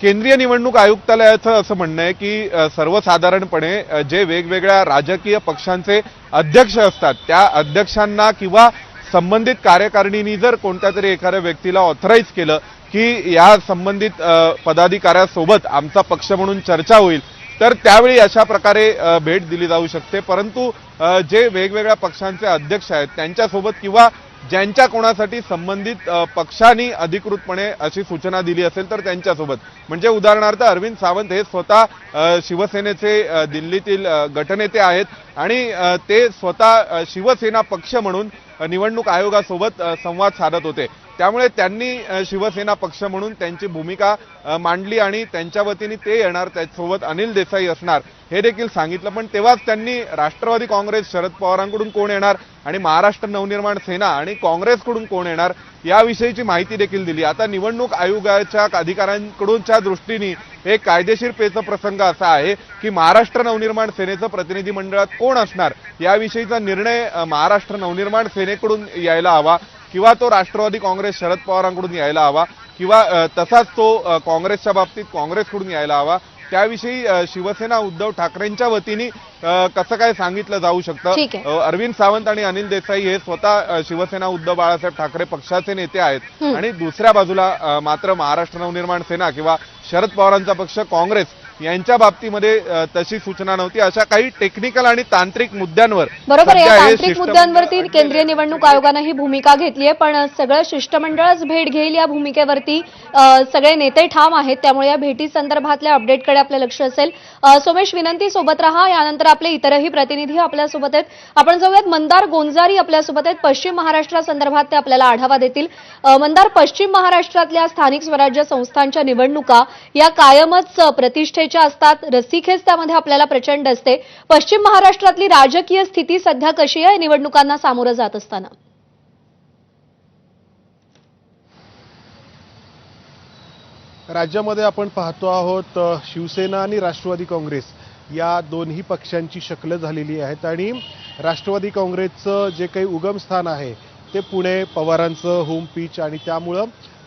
केंद्रीय निवडणूक आयुक्तालयाचं असं म्हणणं आहे की सर्वसाधारणपणे जे वेगवेगळ्या राजकीय पक्षांचे अध्यक्ष असतात त्या अध्यक्षांना किंवा संबंधित कार्यकारिणींनी जर कोणत्या तरी एखाद्या व्यक्तीला ऑथराईज केलं की या संबंधित पदाधिकाऱ्यासोबत आमचा पक्ष म्हणून चर्चा होईल तर त्यावेळी अशा प्रकारे भेट दिली जाऊ शकते। परंतु जे वेगवेगळ्या पक्षांचे अध्यक्ष आहेत त्यांच्यासोबत किंवा ज्यांच्या कोणासाठी संबंधित पक्षांनी अधिकृतपणे अशी सूचना दिली असेल तर त्यांच्यासोबत म्हणजे उदाहरणार्थ अरविंद सावंत हे स्वतः शिवसेनेचे दिल्लीतील गटनेते आहेत आणि ते स्वतः शिवसेना पक्ष म्हणून निवडणूक आयोगासोबत संवाद साधत होते। त्यामुळे त्यांनी शिवसेना पक्ष म्हणून त्यांची भूमिका मांडली आणि त्यांच्या वतीने ते येणार, त्यासोबत अनिल देसाई असणार हे देखील सांगितलं। पण तेव्हाच त्यांनी राष्ट्रवादी काँग्रेस शरद पवारांकडून कोण येणार आणि महाराष्ट्र नवनिर्माण सेना आणि काँग्रेसकडून कोण येणार याविषयीची माहिती देखील दिली। आता निवडणूक आयोगाच्या अधिकाऱ्यांकडूनच्या दृष्टीने एक कायदेशीर पेच प्रसंग असा आहे की महाराष्ट्र नवनिर्माण सेनेचं प्रतिनिधी मंडळात कोण असणार याविषयीचा निर्णय महाराष्ट्र नवनिर्माण सेनेकडून यायला हवा किंवा तो राष्ट्रवादी काँग्रेस शरद पवारांकडून यायला हवा किंवा तसाच तो काँग्रेसच्या बाबतीत काँग्रेसकडून यायला हवा। त्याविषयी शिवसेना उद्धव ठाकरेंच्या वतीने कसं काय सांगितलं जाऊ शकतं। अरविंद सावंत आणि अनिल देसाई हे स्वतः शिवसेना उद्धव बाळासाहेब ठाकरे पक्षाचे नेते आहेत आणि दुसऱ्या बाजूला मात्र महाराष्ट्र नवनिर्माण सेना किंवा शरद पवारांचा पक्ष काँग्रेस यांच्या बाबतीमध्ये तशी सूचना नव्हती। अशा काही टेक्निकल आणि तांत्रिक मुद्द्यांवर बरोबर या तांत्रिक मुद्द्यांवरती केंद्रीय निवडणूक आयोगाने ही भूमिका घेतली आहे, पण सगळं शिष्टमंडळच भेट घेईल या भूमिकेवरती सगळे नेते ठाम आहेत। त्यामुळे या भेटी संदर्भातल्या अपडेटकडे आपलं लक्ष असेल। सोमेश, विनंती सोबत राहा, यानंतर आपले इतरही प्रतिनिधी आपल्यासोबत आहेत। आपण जाऊयात मंदार गोंजारी आपल्यासोबत आहेत, पश्चिम महाराष्ट्रासंदर्भात ते आपल्याला आढावा देतील। मंदार, पश्चिम महाराष्ट्रातल्या स्थानिक स्वराज्य संस्थांच्या निवडणुका या कायमच प्रतिष्ठेच्या असतात, रस्सीखेच त्यामध्ये आपल्याला प्रचंड असते। पश्चिम महाराष्ट्रातली राजकीय स्थिती सध्या कशी आहे निवडणुकांना सामोरं जात असताना? राज्यामध्ये आपण पाहतो आहोत शिवसेना आणि राष्ट्रवादी काँग्रेस या दोन्ही पक्षांची शक्ल झालेली आहेत आणि राष्ट्रवादी काँग्रेसचं जे काही उगमस्थान आहे ते पुणे, पवारांचं होम पिच आणि त्यामुळं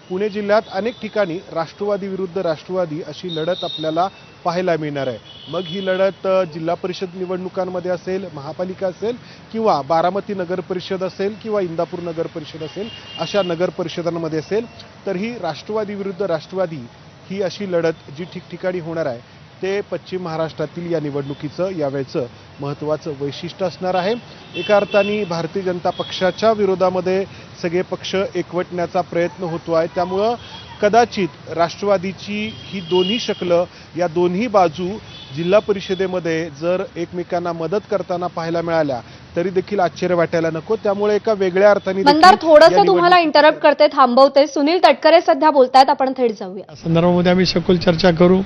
पुणे जिल्ह्यात अनेक ठिकाणी राष्ट्रवादी विरुद्ध राष्ट्रवादी अशी लढत आपल्याला पाहायला मिळणार आहे। मग ही लढत जिल्हा परिषद निवडणुकांमध्ये असेल, महापालिका असेल किंवा बारामती नगर परिषद असेल किंवा इंदापूर नगर परिषद असेल, अशा नगर परिषदांमध्ये असेल तर ही राष्ट्रवादी विरुद्ध राष्ट्रवादी ही अशी लढत जी ठिकठिकाणी होणार आहे ते पश्चिम महाराष्ट्रातील या निवडणुकीचं यावेळचं महत्त्वाचं वैशिष्ट्य असणार आहे। एका अर्थाने भारतीय जनता पक्षाच्या विरोधामध्ये सगळे पक्ष एकवटण्याचा प्रयत्न होतो आहे, त्यामुळं कदाचित राष्ट्रवादीची ही दोन्ही शक्ल या दोन्ही बाजू जिल्हा परिषदेमध्ये जर एकमेकांना मदत करताना पाहायला मिळाल्या तरी देखील आश्चर्य वाटायला नको। त्यामुळे एका वेगळ्या अर्थाने मंदार, थोडंसं तुम्हाला इंटरप्ट करते, थांबवते। सुनील तटकरे सध्या बोलतायत, आपण थेट जाऊया। संदर्भामध्ये आम्ही सखोल चर्चा करू।